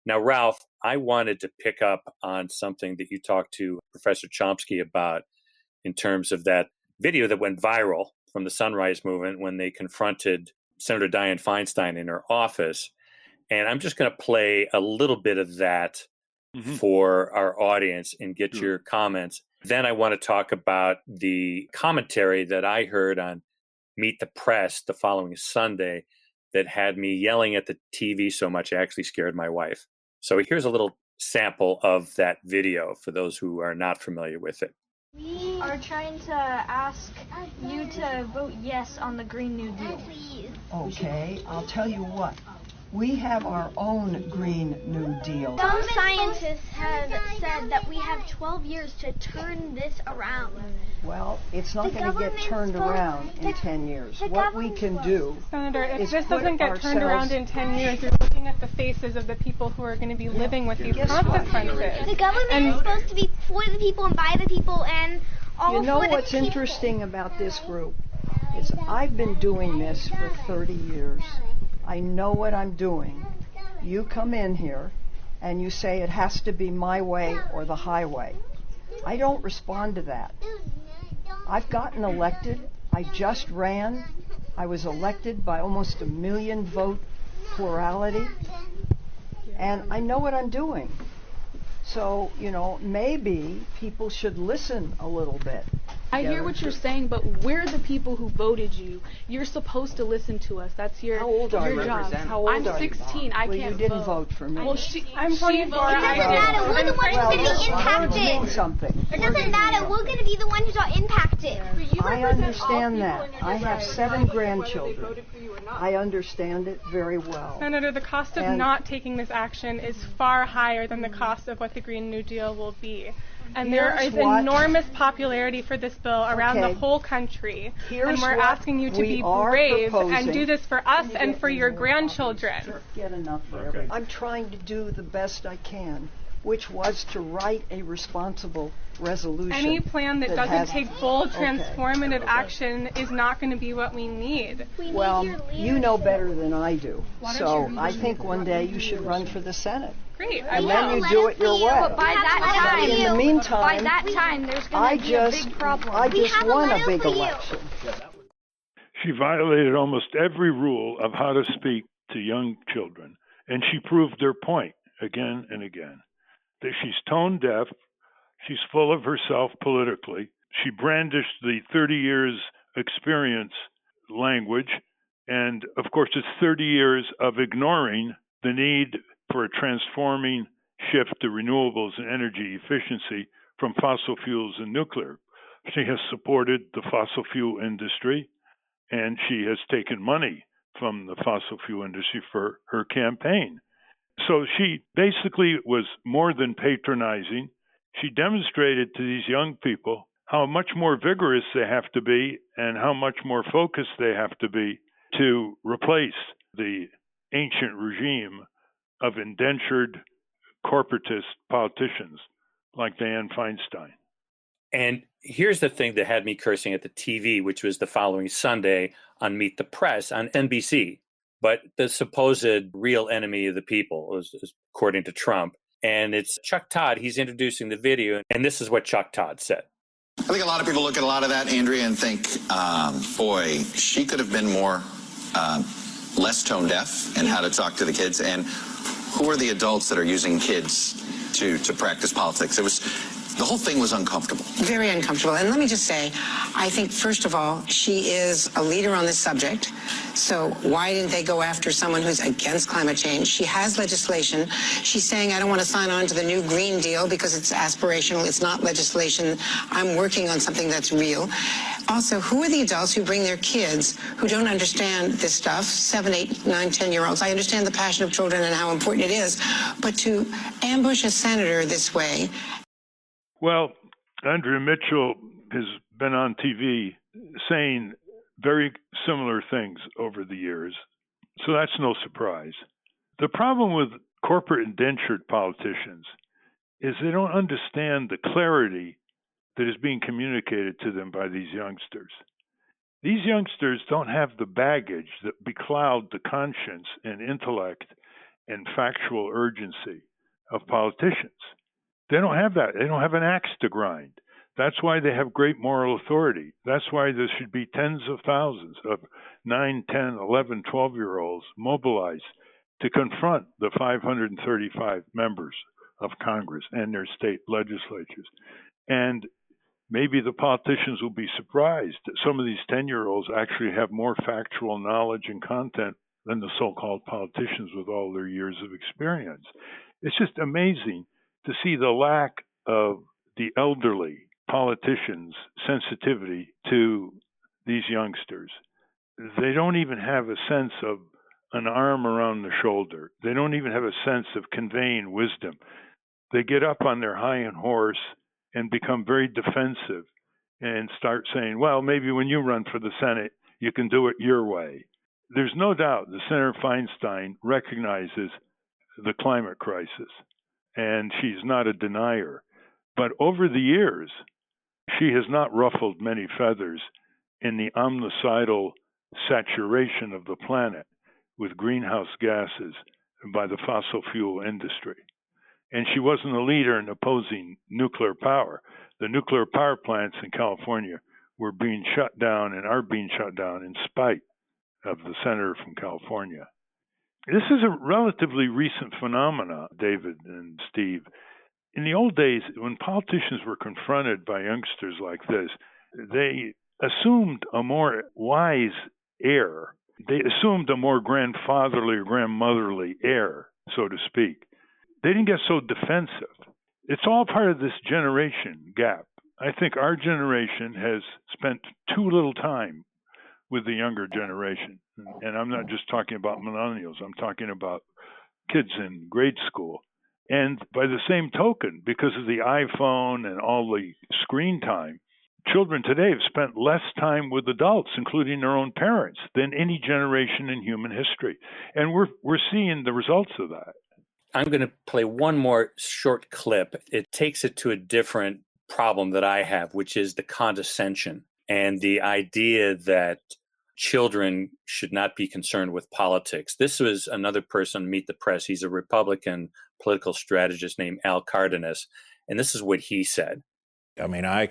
Now, Ralph, I wanted to pick up on something that you talked to Professor Chomsky about in terms of that video that went viral from the Sunrise Movement when they confronted Senator Dianne Feinstein in her office. And I'm just going to play a little bit of that for our audience and get your comments. Then I want to talk about the commentary that I heard on Meet the Press the following Sunday that had me yelling at the TV so much I actually scared my wife. So here's a little sample of that video for those who are not familiar with it. We are trying to ask you to vote yes on the Green New Deal. Okay, I'll tell you what. We have our own Green New Deal. Some scientists have said that we have 12 years to turn this around. Well, it's not going to get turned around in 10 years. What we can do, Senator, if this doesn't get turned around in 10 years, you're looking at the faces of the people who are going to be living with these consequences. The government is supposed to be for the people and by the people and all for the people. You know what's interesting about this group is I've been doing this for 30 years. I know what I'm doing. You come in here and you say it has to be my way or the highway. I don't respond to that. I've gotten elected. I just ran. I was elected by almost 1 million vote plurality. And I know what I'm doing. So, maybe people should listen a little bit. I hear what you're saying, but we're the people who voted you. You're supposed to listen to us. That's your How old are you? job. How old I'm are you? 16. I Well, can't you didn't vote for me. Well, I'm 24. It doesn't matter. We're the ones who's going to be impacted. Something. It doesn't matter. We're going to be the ones who are impacted. I understand that. I have 7 grandchildren. I understand it very well. Senator, the cost of not taking this action is far higher than the cost of what the Green New Deal will be. And there is enormous popularity for this bill around the whole country. And we're asking you to be brave and do this for us and for your grandchildren. Get enough for everyone. I'm trying to do the best I can, which was to write a responsible resolution. Any plan that doesn't take bold, transformative action is not going to be what we need. Well, you know better than I do. So I think one day you should run for the Senate. Great. And then you do it your way. But by that time, in the meantime, there's going to be a big problem. I just won a big election. She violated almost every rule of how to speak to young children, and she proved her point again and again. That she's tone deaf, she's full of herself politically. She brandished the 30 years experience language, and of course it's 30 years of ignoring the need for a transforming shift to renewables and energy efficiency from fossil fuels and nuclear. She has supported the fossil fuel industry, and she has taken money from the fossil fuel industry for her campaign. So she basically was more than patronizing. She demonstrated to these young people how much more vigorous they have to be and how much more focused they have to be to replace the ancient regime of indentured corporatist politicians like Dianne Feinstein. And here's the thing that had me cursing at the TV, which was the following Sunday on Meet the Press on NBC. But the supposed real enemy of the people, according to Trump. And it's Chuck Todd. He's introducing the video. And this is what Chuck Todd said. I think a lot of people look at a lot of that, Andrea, and think, boy, she could have been more less tone deaf in how to talk to the kids. And who are the adults that are using kids to practice politics? The whole thing was uncomfortable. Very uncomfortable. And let me just say, I think, first of all, she is a leader on this subject. So why didn't they go after someone who's against climate change? She has legislation. She's saying, I don't want to sign on to the new Green Deal because it's aspirational. It's not legislation. I'm working on something that's real. Also, who are the adults who bring their kids who don't understand this stuff, 7, 8, 9, 10-year-olds? I understand the passion of children and how important it is, but to ambush a senator this way. Well, Andrea Mitchell has been on TV saying very similar things over the years, so that's no surprise. The problem with corporate indentured politicians is they don't understand the clarity that is being communicated to them by these youngsters. These youngsters don't have the baggage that becloud the conscience and intellect and factual urgency of politicians. They don't have that. They don't have an axe to grind. That's why they have great moral authority. That's why there should be tens of thousands of 9, 10, 11, 12-year-olds mobilized to confront the 535 members of Congress and their state legislatures. And maybe the politicians will be surprised that some of these 10-year-olds actually have more factual knowledge and content than the so-called politicians with all their years of experience. It's just amazing to see the lack of the elderly politicians' sensitivity to these youngsters. They don't even have a sense of an arm around the shoulder. They don't even have a sense of conveying wisdom. They get up on their hind horse and become very defensive and start saying, well, maybe when you run for the Senate, you can do it your way. There's no doubt that Senator Feinstein recognizes the climate crisis, and she's not a denier. But over the years, she has not ruffled many feathers in the omnicidal saturation of the planet with greenhouse gases by the fossil fuel industry. And she wasn't a leader in opposing nuclear power. The nuclear power plants in California were being shut down and are being shut down in spite of the senator from California. This is a relatively recent phenomenon, David and Steve. In the old days, when politicians were confronted by youngsters like this, they assumed a more wise air. They assumed a more grandfatherly or grandmotherly air, so to speak. They didn't get so defensive. It's all part of this generation gap. I think our generation has spent too little time with the younger generation. And I'm not just talking about millennials. I'm talking about kids in grade school. And by the same token, because of the iPhone and all the screen time, children today have spent less time with adults, including their own parents, than any generation in human history. And we're seeing the results of that. I'm going to play one more short clip. It takes it to a different problem that I have, which is the condescension and the idea that children should not be concerned with politics. This was another person, Meet the Press. He's a Republican political strategist named Al Cardenas, and this is what he said. I mean, I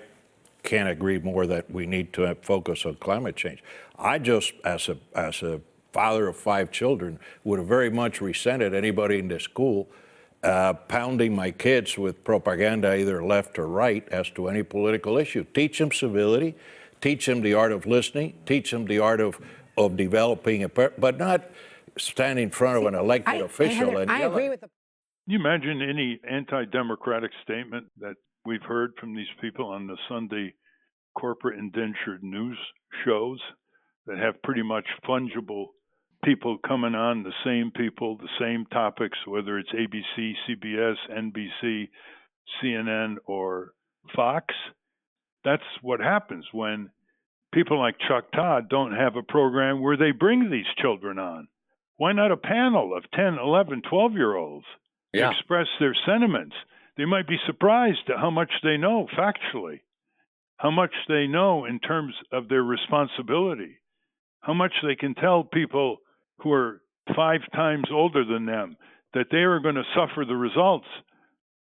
can't agree more that we need to focus on climate change. I just, as a father of 5 children, would have very much resented anybody in the school pounding my kids with propaganda, either left or right, as to any political issue. Teach them civility, teach them the art of listening, teach them the art of developing, but not stand in front of an elected official and yell. I agree with the. Can you imagine any anti-democratic statement that we've heard from these people on the Sunday corporate indentured news shows that have pretty much fungible people coming on, the same people, the same topics, whether it's ABC, CBS, NBC, CNN, or Fox? That's what happens when people like Chuck Todd don't have a program where they bring these children on. Why not a panel of 10, 11, 12-year-olds express their sentiments? They might be surprised at how much they know factually, how much they know in terms of their responsibility, how much they can tell people who are 5 times older than them that they are going to suffer the results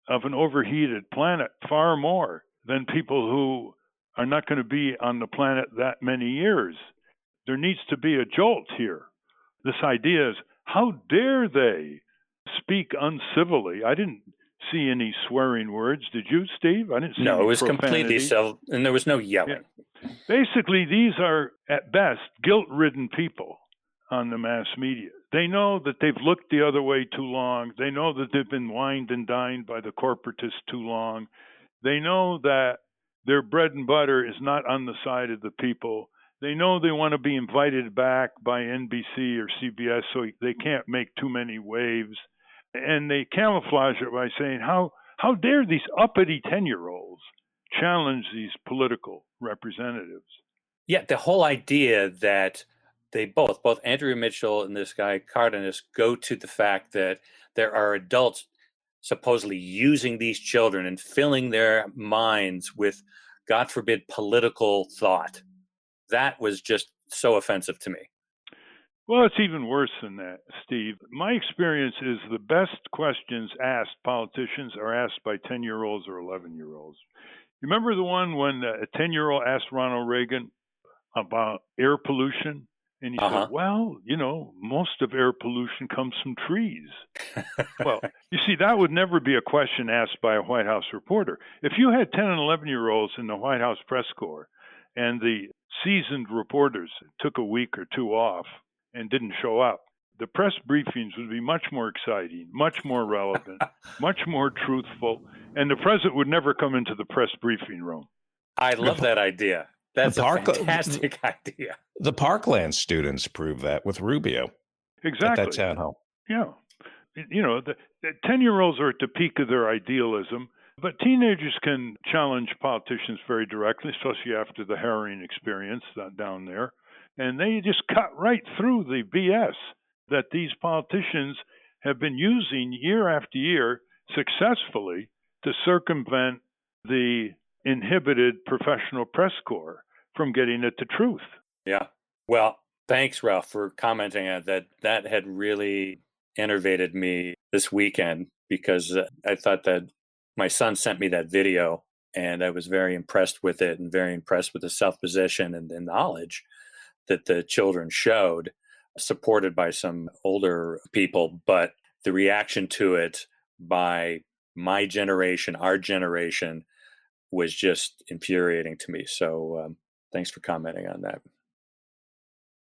of an overheated planet far more than people who are not going to be on the planet that many years. There needs to be a jolt here. This idea is, how dare they speak uncivilly? I didn't see any swearing words. Did you, Steve? I didn't see any No, it was profanity. Completely civil, and there was no yelling. Yeah. Basically, these are, at best, guilt-ridden people on the mass media. They know that they've looked the other way too long. They know that they've been wined and dined by the corporatists too long. They know that their bread and butter is not on the side of the people. They know they want to be invited back by NBC or CBS, so they can't make too many waves. And they camouflage it by saying, how dare these uppity 10-year-olds challenge these political representatives? Yeah, the whole idea that they both Andrea Mitchell and this guy Cardenas, go to the fact that there are adults supposedly using these children and filling their minds with, God forbid, political thought. That was just so offensive to me. Well, it's even worse than that, Steve. My experience is the best questions asked politicians are asked by 10-year-olds or 11-year-olds. You remember the one when a 10-year-old asked Ronald Reagan about air pollution? And he said, well, most of air pollution comes from trees. Well, you see, that would never be a question asked by a White House reporter. If you had 10 and 11-year-olds in the White House press corps and the seasoned reporters took a week or two off and didn't show up, the press briefings would be much more exciting, much more relevant, much more truthful, and the president would never come into the press briefing room. I love that idea. That's a fantastic idea. The Parkland students proved that with Rubio. Exactly. At that town hall. Yeah. The 10-year-olds are at the peak of their idealism, but teenagers can challenge politicians very directly, especially after the harrowing experience down there. And they just cut right through the BS that these politicians have been using year after year successfully to circumvent the inhibited professional press corps from getting at the truth. Yeah. Well, thanks, Ralph, for commenting on that. That had really enervated me this weekend because I thought that my son sent me that video and I was very impressed with it and very impressed with the self-possession and the knowledge that the children showed, supported by some older people. But the reaction to it by my generation, our generation, was just infuriating to me. So thanks for commenting on that.